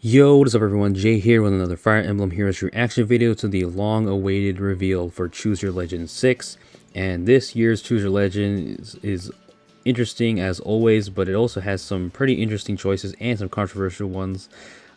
Yo, what is up everyone, Jay here with another Fire Emblem Heroes reaction video to the long-awaited reveal for Choose Your Legend 6. And this year's Choose Your Legend is interesting as always, but it also has some pretty interesting choices and some controversial ones,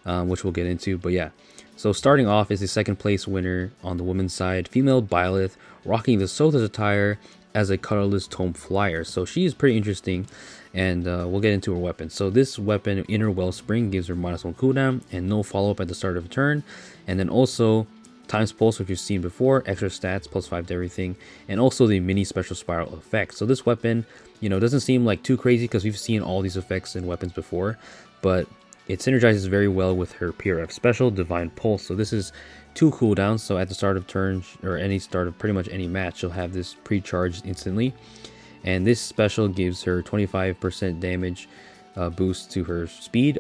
which we'll get into. But yeah, so starting off is the second place winner on the women's side, female BYLETH, rocking the Sothis attire as a colorless tome flyer. So she is pretty interesting, and we'll get into her weapon. So this weapon, Inner Wellspring, gives her -1 cooldown and no follow-up at the start of a turn, and then also Times Pulse, which you've seen before, extra stats, +5 to everything, and also the mini special spiral effect. So this weapon, doesn't seem like too crazy because we've seen all these effects in weapons before, but it synergizes very well with her PRF special, Divine Pulse. So this is 2 cooldowns, so at the start of turn, or any start of pretty much any match, you'll have this pre-charged instantly. And this special gives her 25% damage boost to her speed,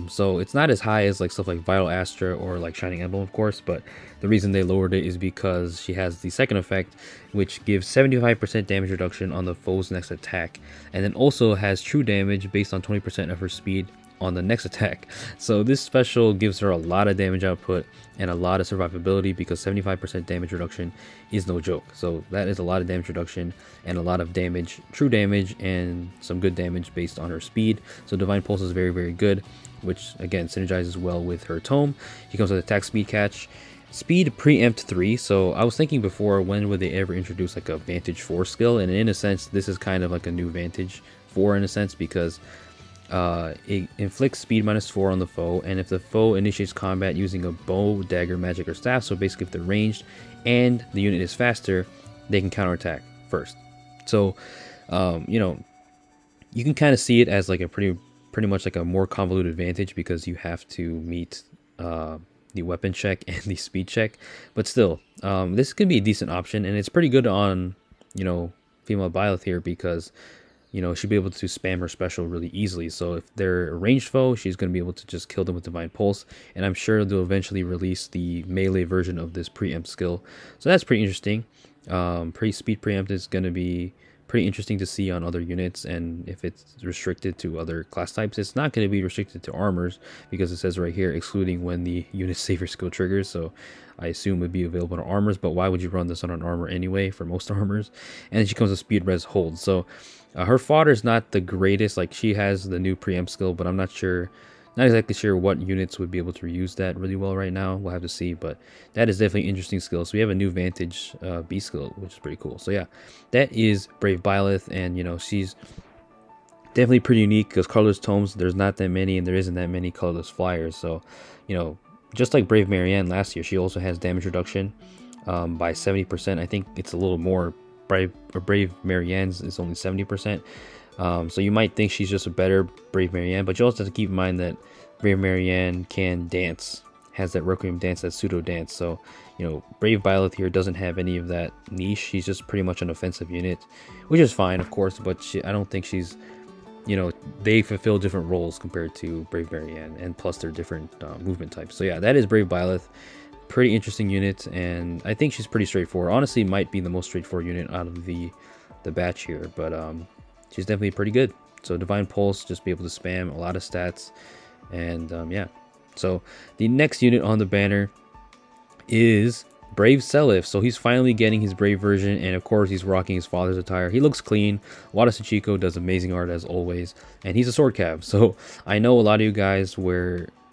so it's not as high as like stuff like Vital Astra or like Shining Emblem, of course, but the reason they lowered it is because she has the second effect, which gives 75% damage reduction on the foe's next attack, and then also has true damage based on 20% of her speed on the next attack. So this special gives her a lot of damage output and a lot of survivability, because 75% damage reduction is no joke. So that is a lot of damage reduction and a lot of damage, true damage, and some good damage based on her speed. So Divine Pulse is very, very good, which again synergizes well with her tome. She comes with attack speed catch, speed preempt 3. So I was thinking before, when would they ever introduce like a Vantage 4 skill? And in a sense, this is kind of like a new Vantage 4 in a sense, because it inflicts speed -4 on the foe, and if the foe initiates combat using a bow, dagger, magic, or staff, so basically if they're ranged and the unit is faster, they can counterattack first. So you can kind of see it as like a pretty much like a more convoluted advantage, because you have to meet the weapon check and the speed check. But still, this could be a decent option, and it's pretty good on female BYLETH here, because she'll be able to spam her special really easily. So if they're a ranged foe, she's going to be able to just kill them with Divine Pulse. And I'm sure they'll eventually release the melee version of this preempt skill. So that's pretty interesting. Speed preempt is going to be pretty interesting to see on other units. And if it's restricted to other class types, it's not going to be restricted to armors, because it says right here, excluding when the unit's saver skill triggers. So I assume it'd be available on armors, but why would you run this on an armor anyway for most armors? And then she comes with speed res hold. So her fodder is not the greatest. Like, she has the new preempt skill, but I'm not exactly sure what units would be able to use that really well right now. We'll have to see, but that is definitely an interesting skill. So we have a new Vantage B skill, which is pretty cool. So yeah, that is Brave BYLETH, and she's definitely pretty unique, because colorless tomes, there's not that many, and there isn't that many colorless flyers. So just like Brave Marianne last year, she also has damage reduction by 70%. I think it's a little more. Brave Marianne's is only 70%. So you might think she's just a better Brave Marianne, but you also have to keep in mind that Brave Marianne can dance, has that Requiem dance, that pseudo dance. So Brave BYLETH here doesn't have any of that niche. She's just pretty much an offensive unit, which is fine, of course, but I don't think she's, they fulfill different roles compared to Brave Marianne, and plus they're different movement types. So yeah, that is Brave BYLETH. Pretty interesting unit, and I think she's pretty straightforward. Honestly, might be the most straightforward unit out of the batch here, but she's definitely pretty good. So Divine Pulse, just be able to spam a lot of stats, and yeah. So the next unit on the banner is Brave Selif. So he's finally getting his Brave version, and of course he's rocking his father's attire. He looks clean. Wada Sachiko does amazing art as always, and he's a sword cav. So I know a lot of you guys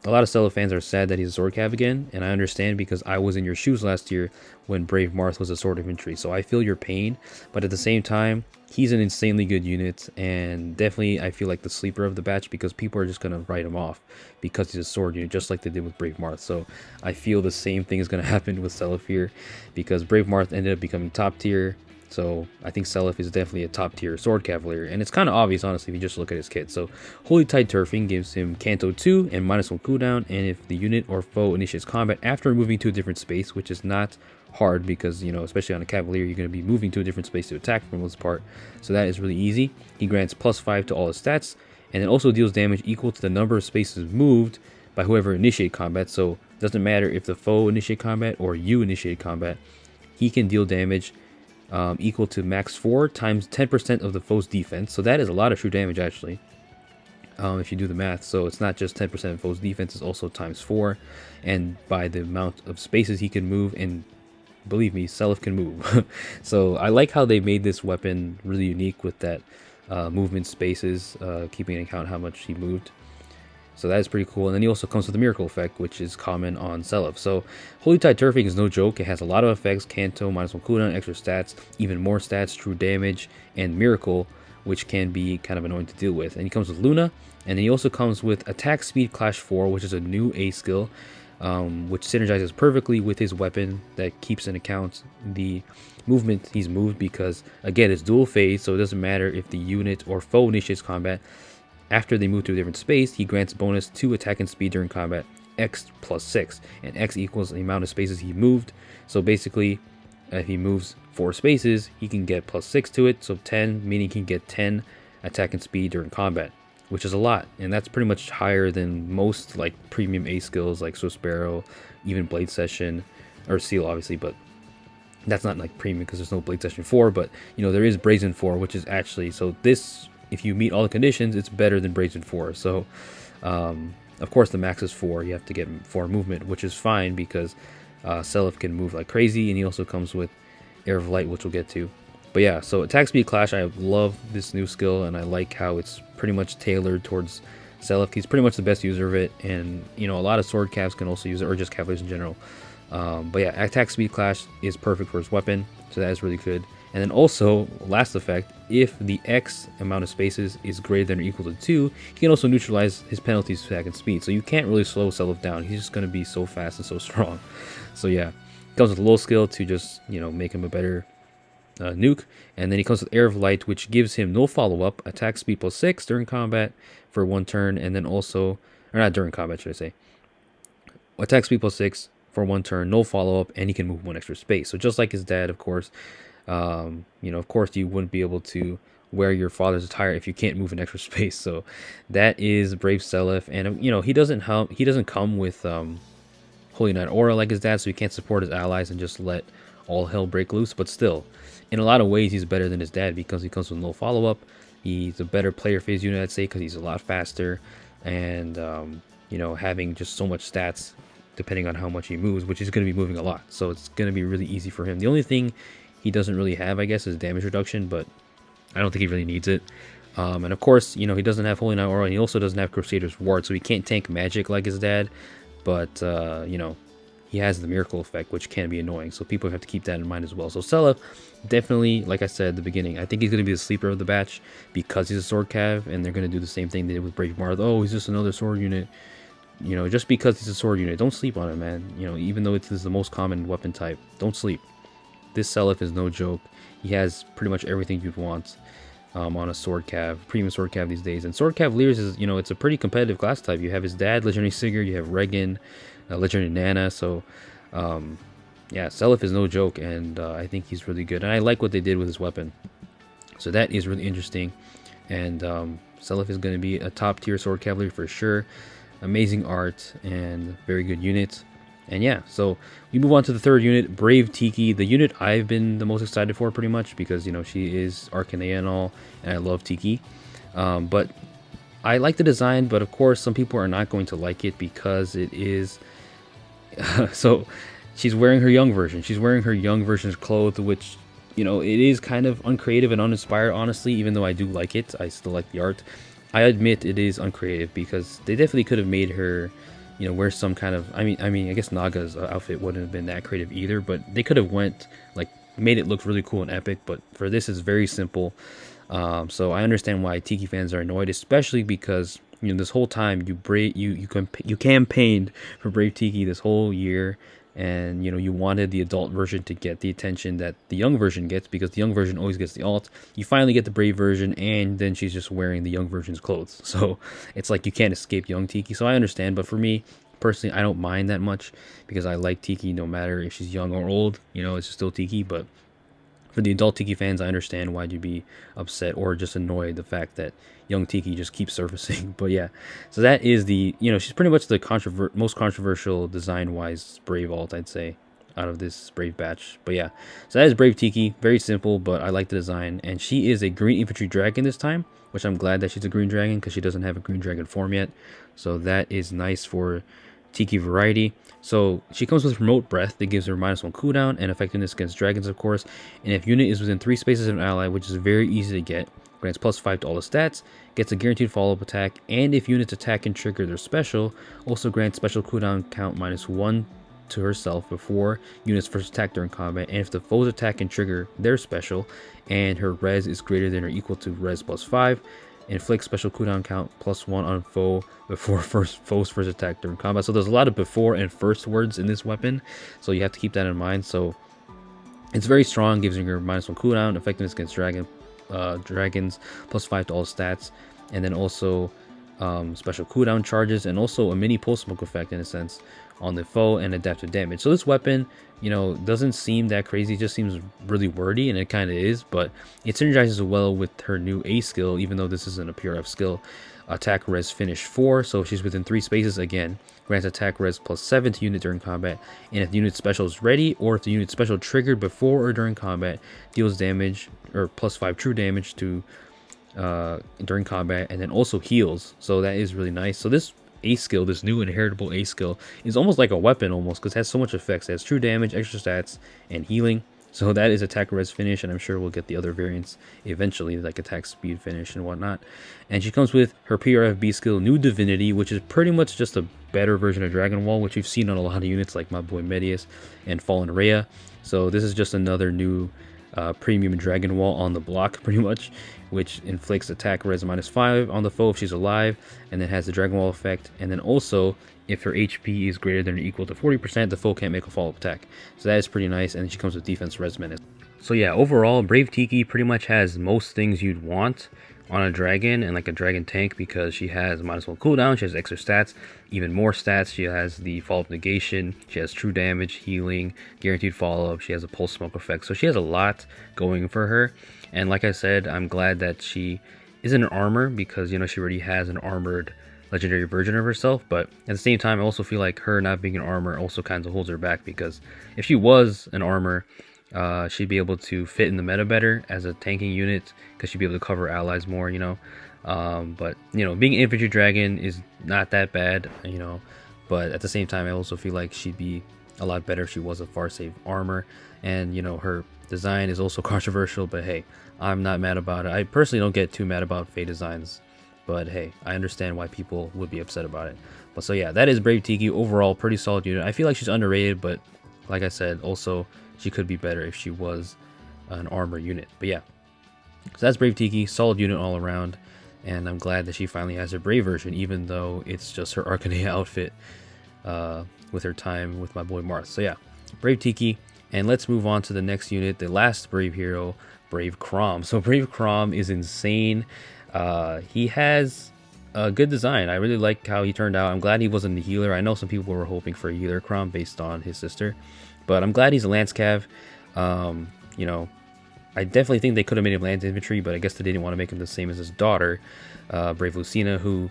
a lot of Selif fans are sad that he's a sword cav again, and I understand, because I was in your shoes last year when Brave Marth was a sword infantry, so I feel your pain. But at the same time, he's an insanely good unit, and definitely I feel like the sleeper of the batch, because people are just going to write him off because he's a sword unit, just like they did with Brave Marth. So I feel the same thing is going to happen with Selif here, because Brave Marth ended up becoming top tier. So I think Selif is definitely a top tier sword cavalier, and it's kind of obvious, honestly, if you just look at his kit. So Holy Tide Turfing gives him Canto 2 and -1 cooldown, and if the unit or foe initiates combat after moving to a different space, which is not hard, because especially on a cavalier, you're going to be moving to a different space to attack for the most part, so that is really easy. He grants +5 to all his stats, and it also deals damage equal to the number of spaces moved by whoever initiate combat. So it doesn't matter if the foe initiate combat or you initiate combat, he can deal damage equal to max 4 times 10% of the foe's defense. So that is a lot of true damage, actually. if you do the math. So it's not just 10% of foe's defense, it's also times 4, and by the amount of spaces he can move, and believe me, Selif can move. So I like how they made this weapon really unique with that movement spaces, keeping in account how much he moved. So that is pretty cool. And then he also comes with the Miracle effect, which is common on Selif. So Holy Tide Turfing is no joke. It has a lot of effects: Kanto, -1 cooldown, extra stats, even more stats, true damage, and Miracle, which can be kind of annoying to deal with. And he comes with Luna, and then he also comes with Attack Speed Clash 4, which is a new A skill, which synergizes perfectly with his weapon that keeps in account the movement he's moved, because again, it's dual phase, so it doesn't matter if the unit or foe initiates combat. After they move to a different space, he grants bonus to attack and speed during combat, X plus 6, and X equals the amount of spaces he moved. So basically, if he moves 4 spaces, he can get plus 6 to it, so 10, meaning he can get 10 attack and speed during combat, which is a lot, and that's pretty much higher than most like premium A skills like Swift Sparrow, even Blade Session, or Seal obviously, but that's not like premium because there's no Blade Session 4, but you know, there is Brazen 4, which is actually, so this, if you meet all the conditions, it's better than Brazen 4. So of course the max is 4, you have to get 4 movement, which is fine because Selif can move like crazy, and he also comes with Air of Light, which we'll get to. But yeah, so Attack Speed Clash, I love this new skill, and I like how it's pretty much tailored towards Selif. He's pretty much the best user of it, and you know, a lot of sword cavs can also use it, or just cavaliers in general. But yeah, Attack Speed Clash is perfect for his weapon, so that is really good. And then also, last effect, if the X amount of spaces is greater than or equal to 2, he can also neutralize his penalties to attack and speed. So you can't really slow Selif down. He's just going to be so fast and so strong. So yeah, comes with a low skill to just, you know, make him a better nuke. And then he comes with Air of Light, which gives him no follow-up, attack speed plus 6 during combat for 1 turn, and then also, or not during combat, should I say, attack speed plus 6 for 1 turn, no follow-up, and he can move 1 extra space. So just like his dad, of course. You know, of course, you wouldn't be able to wear your father's attire if you can't move an extra space. So that is Brave Selif, and you know, he doesn't come with Holy Knight Aura like his dad, so he can't support his allies and just let all hell break loose. But still, in a lot of ways, he's better than his dad because he comes with no follow-up. He's a better player phase unit, I'd say, because he's a lot faster, and you know, having just so much stats depending on how much he moves, which is going to be moving a lot. So it's going to be really easy for him. The only thing he doesn't really have, I guess, is damage reduction, but I don't think he really needs it. And of course, you know, he doesn't have Holy Knight Aura, and he also doesn't have Crusader's Ward, so he can't tank magic like his dad. But, you know, he has the Miracle effect, which can be annoying, so people have to keep that in mind as well. So Selif, definitely, like I said at the beginning, I think he's going to be the sleeper of the batch because he's a sword cav, and they're going to do the same thing they did with Brave Marth. Oh, he's just another sword unit. You know, just because he's a sword unit, don't sleep on him, man. You know, even though it is the most common weapon type, don't sleep. This Selif is no joke. He has pretty much everything you'd want on a sword cav, premium sword cav these days. And sword cavaliers is, you know, it's a pretty competitive class type. You have his dad, Legendary Sigurd, you have Regan, Legendary Nana. So, yeah, Selif is no joke, and I think he's really good. And I like what they did with his weapon. So that is really interesting. And Selif is going to be a top tier sword cavalier for sure. Amazing art and very good unit. And yeah, so we move on to the third unit, Brave Tiki, the unit I've been the most excited for pretty much because, you know, she is Arcanea and all, and I love Tiki. But I like the design, but of course some people are not going to like it because it is... so she's wearing her young version. She's wearing her young version's clothes, which, you know, it is kind of uncreative and uninspired, honestly, even though I do like it. I still like the art. I admit it is uncreative because they definitely could have made her, you know, wear some kind of, I mean, I guess Naga's outfit wouldn't have been that creative either, but they could have went, like, made it look really cool and epic, but for this, it's very simple. So I understand why Tiki fans are annoyed, especially because, you know, this whole time you campaigned for Brave Tiki this whole year, and, you know, you wanted the adult version to get the attention that the young version gets because the young version always gets the alt. You finally get the Brave version, and then she's just wearing the young version's clothes. So it's like you can't escape young Tiki. So I understand, but for me personally, I don't mind that much because I like Tiki no matter if she's young or old. You know, it's still Tiki. But for the adult Tiki fans, I understand why you'd be upset or just annoyed the fact that young Tiki just keeps surfacing. But yeah, so that is the, you know, she's pretty much the most controversial design-wise Brave alt, I'd say, out of this Brave batch. But yeah, so that is Brave Tiki. Very simple, but I like the design. And she is a green infantry dragon this time, which I'm glad that she's a green dragon because she doesn't have a green dragon form yet. So that is nice for Tiki variety. So she comes with remote breath that gives her -1 cooldown and effectiveness against dragons, of course. And if unit is within 3 spaces of an ally, which is very easy to get, grants +5 to all the stats, gets a guaranteed follow-up attack, and if units attack and trigger their special, also grants special cooldown count -1 to herself before units first attack during combat, and if the foes attack and trigger their special, and her res is greater than or equal to res +5, inflict special cooldown count +1 on foe before foe's first attack during combat. So there's a lot of before and first words in this weapon, so you have to keep that in mind. So it's very strong, gives her -1 cooldown, effectiveness against dragons, +5 to all stats, and then also special cooldown charges, and also a mini pulse smoke effect in a sense on the foe, and adaptive damage. So this weapon, you know, doesn't seem that crazy, it just seems really wordy, and it kind of is, but it synergizes well with her new A skill, even though this isn't a PRF skill. Attack res finish 4, so if she's within 3 spaces, again, grants attack res +7 to unit during combat, and if the unit special is ready, or if the unit special triggered before or during combat, deals damage, or +5 true damage to during combat, and then also heals. So that is really nice. So this A skill, this new inheritable A skill, is almost like a weapon almost, because it has so much effects. It has true damage, extra stats, and healing. So that is attack res finish, and I'm sure we'll get the other variants eventually, like attack speed finish and whatnot. And she comes with her PRF B skill, New Divinity, which is pretty much just a better version of Dragon Wall, which we've seen on a lot of units like my boy Medius and Fallen Rhea. So this is just another new premium Dragon Wall on the block, pretty much, which inflicts attack res -5 on the foe if she's alive, and then has the Dragon Wall effect. And then also, if her HP is greater than or equal to 40%, the foe can't make a follow-up attack. So that is pretty nice, and she comes with defense res menace. So yeah, overall, Brave Tiki pretty much has most things you'd want on a dragon and like a dragon tank, because she has -1 cooldown, she has extra stats, even more stats, she has the follow-up negation, she has true damage, healing, guaranteed follow-up, she has a pulse smoke effect. So she has a lot going for her, and like I said, I'm glad that she isn't an armor, because, you know, she already has an armored legendary version of herself. But at the same time, I also feel like her not being an armor also kind of holds her back, because if she was an armor, she'd be able to fit in the meta better as a tanking unit, because she'd be able to cover allies more, you know. But, you know, being an infantry dragon is not that bad, you know, but at the same time, I also feel like she'd be a lot better if she was a far-safe armor. And, you know, her design is also controversial, but hey, I'm not mad about it. I personally don't get too mad about Fae designs, but hey, I understand why people would be upset about it. But so yeah, that is Brave Tiki. Overall, pretty solid unit. I feel like she's underrated, but like I said, also she could be better if she was an armor unit. But yeah, so that's Brave Tiki, solid unit all around, and I'm glad that she finally has her Brave version, even though it's just her Arcanea outfit with her time with my boy Marth. So yeah, Brave Tiki, and let's move on to the next unit, the last Brave hero, Brave Krom. So Brave Krom is insane. He has a good design. I really like how he turned out. I'm glad he wasn't a healer. I know some people were hoping for a healer Krom based on his sister, but I'm glad he's a Lance Cav. You know, I definitely think they could have made him Lance Infantry, but I guess they didn't want to make him the same as his daughter, Brave Lucina, who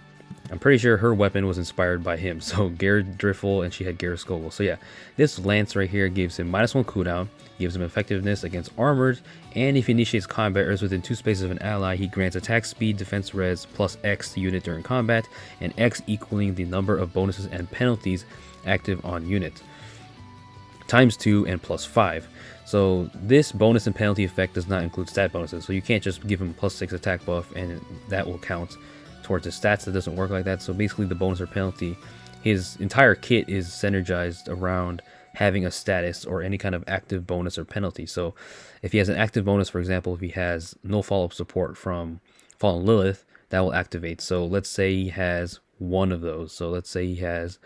I'm pretty sure her weapon was inspired by him. So Garrett Driffle, and she had Garrett Scoville. So yeah, this Lance right here gives him -1 cooldown, gives him effectiveness against armored, and if he initiates combat or is within 2 spaces of an ally, he grants attack speed, defense res, plus X to unit during combat, and X equaling the number of bonuses and penalties active on unit, ×2 and +5. So this bonus and penalty effect does not include stat bonuses, so you can't just give him +6 attack buff and that will count towards his stats. That doesn't work like that. So basically the bonus or penalty, his entire kit is synergized around having a status or any kind of active bonus or penalty. So if he has an active bonus, for example, if he has no follow-up support from Fallen Lilith, that will activate. So let's say he has one of those. So let's say he has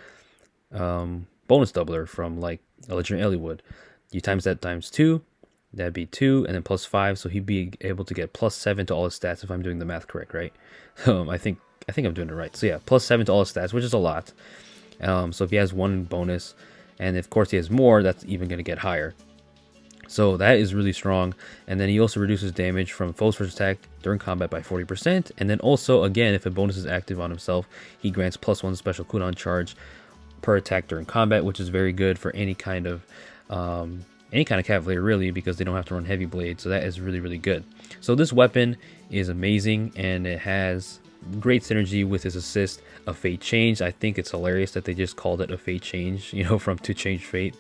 bonus doubler from like a Legendary Ellie would. You times that times 2, that'd be 2, and then +5, so he'd be able to get +7 to all his stats if I'm doing the math correct, right? I think I'm doing it right. So yeah, +7 to all his stats, which is a lot. So if he has one bonus, and of course he has more, that's even going to get higher. So that is really strong. And then he also reduces damage from foe's first attack during combat by 40%. And then also, again, if a bonus is active on himself, he grants +1 special cooldown charge per attack during combat, which is very good for any kind of any kind of cavalier really, because they don't have to run heavy blade. So that is really, really good. So this weapon is amazing, and it has great synergy with his assist of Fate Change. I think it's hilarious that they just called it a Fate Change, you know, from To Change Fate.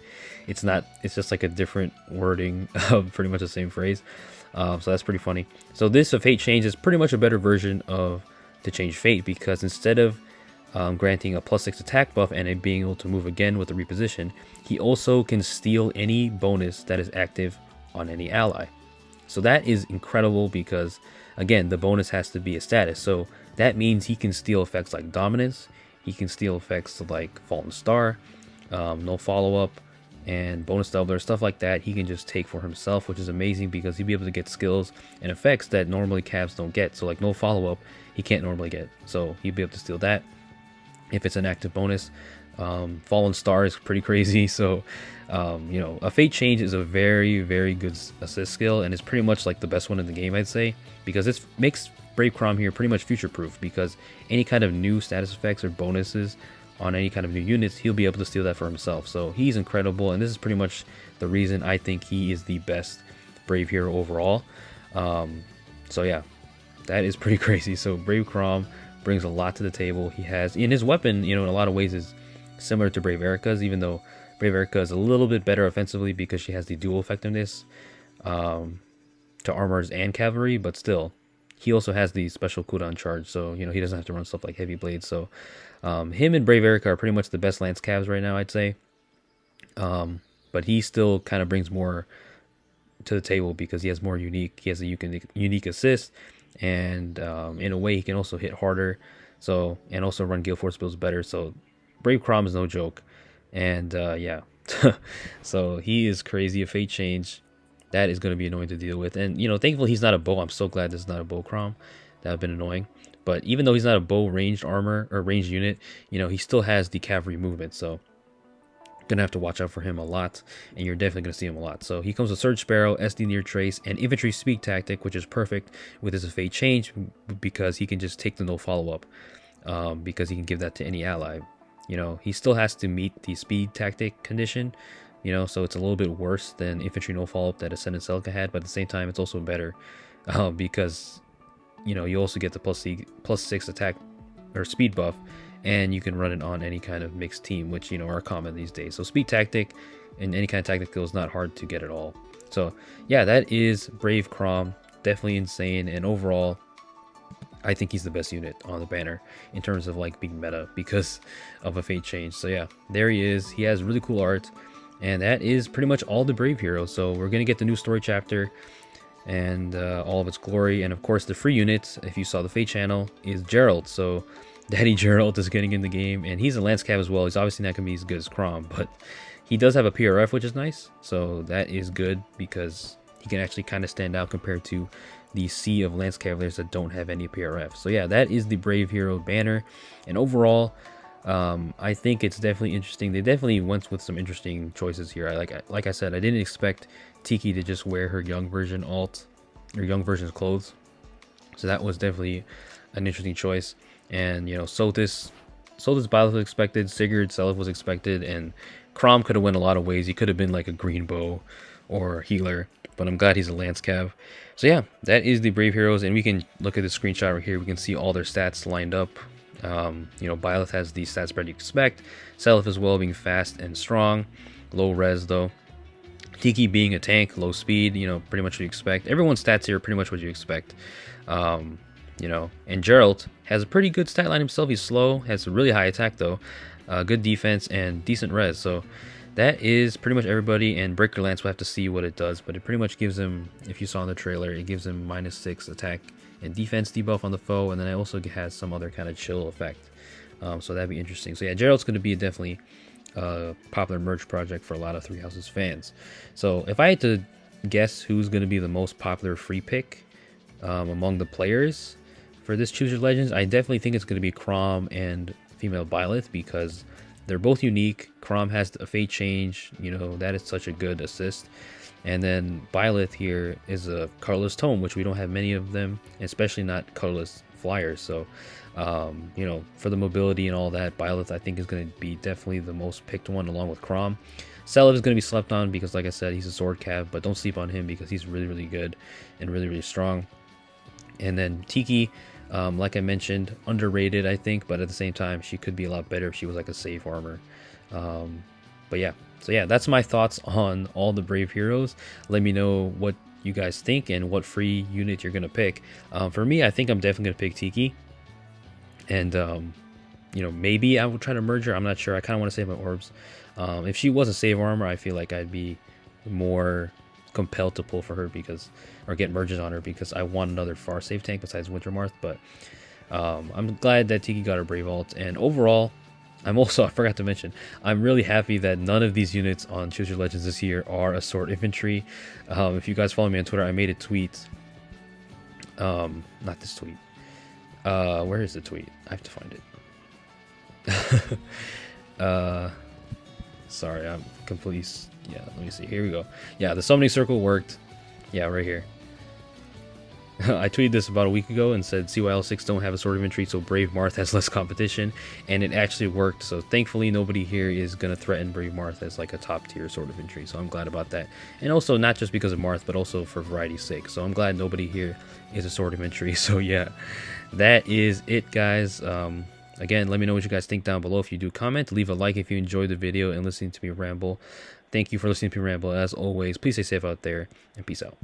It's not, it's just like a different wording of pretty much the same phrase. So that's pretty funny. So this of Fate Change is pretty much a better version of To Change Fate, because instead of granting a +6 attack buff and it being able to move again with the reposition, he also can steal any bonus that is active on any ally. So that is incredible, because again, the bonus has to be a status. So that means he can steal effects like Dominance, he can steal effects like Fallen Star, No Follow-Up, and Bonus Doubler, stuff like that. He can just take for himself, which is amazing, because he'll be able to get skills and effects that normally Cavs don't get. So like No Follow-Up, he can't normally get. So he'll be able to steal that if it's an active bonus. Fallen Star is pretty crazy. So you know, a Fate Change is a very, very good assist skill, and it's pretty much like the best one in the game, I'd say, because it makes Brave Chrom here pretty much future proof, because any kind of new status effects or bonuses on any kind of new units, he'll be able to steal that for himself. So he's incredible, and this is pretty much the reason I think he is the best Brave hero overall. So yeah, that is pretty crazy. So Brave Chrom brings a lot to the table. He has, in his weapon, you know, in a lot of ways is similar to Brave Erica's, even though Brave Erica is a little bit better offensively because she has the dual effectiveness to armors and cavalry, but still, he also has the special cooldown charge, so you know, he doesn't have to run stuff like heavy blades. So him and Brave Erica are pretty much the best Lance Cavs right now, I'd say. But he still kind of brings more to the table because he has more unique. He has a unique assist, and in a way, he can also hit harder. So, and also run Gale Force builds better. So Brave Chrom is no joke, and yeah. So he is crazy. A Fate Change, that is going to be annoying to deal with. And you know, thankfully he's not a bow. I'm so glad this is not a bow Chrom. That would have been annoying. But even though he's not a bow ranged armor or ranged unit, you know, he still has the cavalry movement. So gonna have to watch out for him a lot, and you're definitely gonna see him a lot. So he comes with Surge Sparrow, SD Near Trace, and Infantry Speed Tactic, which is perfect with his Fate Change, because he can just take the no follow-up, because he can give that to any ally. You know, he still has to meet the Speed Tactic condition, you know, so it's a little bit worse than Infantry no follow-up that Ascendant Celica had, but at the same time, it's also better, because, you know, you also get the +6 attack or speed buff, and you can run it on any kind of mixed team, which, you know, are common these days. So Speed Tactic and any kind of tactical is not hard to get at all. So yeah, that is Brave Chrom. Definitely insane, and overall, I think he's the best unit on the banner in terms of like being meta because of a Fate Change. So yeah, there he is. He has really cool art, and that is pretty much all the Brave heroes. So we're gonna get the new story chapter and all of its glory, and of course the free unit, if you saw the Fate channel, is Gerald. So Daddy Gerald is getting in the game, and he's a Lance Cav as well. He's obviously not gonna be as good as Chrom, but he does have a PRF, which is nice. So that is good because he can actually kind of stand out compared to the sea of Lance Cavaliers that don't have any PRF. So yeah, that is the Brave Hero banner, and overall, I think it's definitely interesting. They definitely went with some interesting choices here. Like I said, I didn't expect Tiki to just wear her young version alt or young version's clothes, so that was definitely an interesting choice. And you know, Sotis BYLETH was expected, Sigurd Selif was expected, and Krom could have went a lot of ways. He could have been like a green bow or healer, but I'm glad he's a Lance Cav. So yeah, that is the Brave Heroes, and we can look at the screenshot right here. We can see all their stats lined up. You know, BYLETH has the stat spread you expect. Selif as well, being fast and strong. Low res though. Tiki being a tank, low speed, you know, pretty much what you expect. Everyone's stats here are pretty much what you expect. You know, and Gerald has a pretty good stat line himself. He's slow, has a really high attack though, good defense and decent res. So that is pretty much everybody, and Breaker Lance, we'll have to see what it does, but it pretty much gives him, if you saw in the trailer, it gives him -6 attack and defense debuff on the foe, and then it also has some other kind of chill effect. So that'd be interesting. So yeah, Gerald's going to be definitely a popular merch project for a lot of Three Houses fans. So if I had to guess who's going to be the most popular free pick among the players for this Choose Your Legends, I definitely think it's going to be Chrom and female BYLETH, because they're both unique. Chrom has a Fate Change, you know, that is such a good assist. And then BYLETH here is a colorless tome, which we don't have many of them, especially not colorless flyers. So, you know, for the mobility and all that, BYLETH I think is going to be definitely the most picked one, along with Krom. Selif is going to be slept on because, like I said, he's a sword cav, but don't sleep on him because he's really, really good and really, really strong. And then Tiki, like I mentioned, underrated, I think, but at the same time, she could be a lot better if she was like a safe armor. But yeah, so yeah, that's my thoughts on all the Brave heroes. Let me know what you guys think and what free unit you're gonna pick. For me, I think I'm definitely gonna pick Tiki, and you know, maybe I will try to merge her. I'm not sure. I kind of want to save my orbs. If she was a save armor, I feel like I'd be more compelled to pull for her because, or get merges on her because I want another far save tank besides Wintermarth. But I'm glad that Tiki got her Brave ult, and overall, I'm also, I forgot to mention, I'm really happy that none of these units on Choose Your Legends this year are a sword infantry. If you guys follow me on Twitter, I made a tweet. Not this tweet. Where is the tweet? I have to find it. Sorry, I'm completely, yeah, let me see. Here we go. Yeah, the summoning circle worked. Yeah, right here. I tweeted this about a week ago and said CYL 6 don't have a sword infantry, so Brave Marth has less competition, and it actually worked. So thankfully nobody here is going to threaten Brave Marth as like a top tier sword infantry, so I'm glad about that. And also not just because of Marth, but also for variety's sake, so I'm glad nobody here is a sword infantry. So yeah, that is it, guys. Again, let me know what you guys think down below. If you do, comment, leave a like if you enjoyed the video and listening to me ramble. Thank you for listening to me ramble. As always, please stay safe out there, and peace out.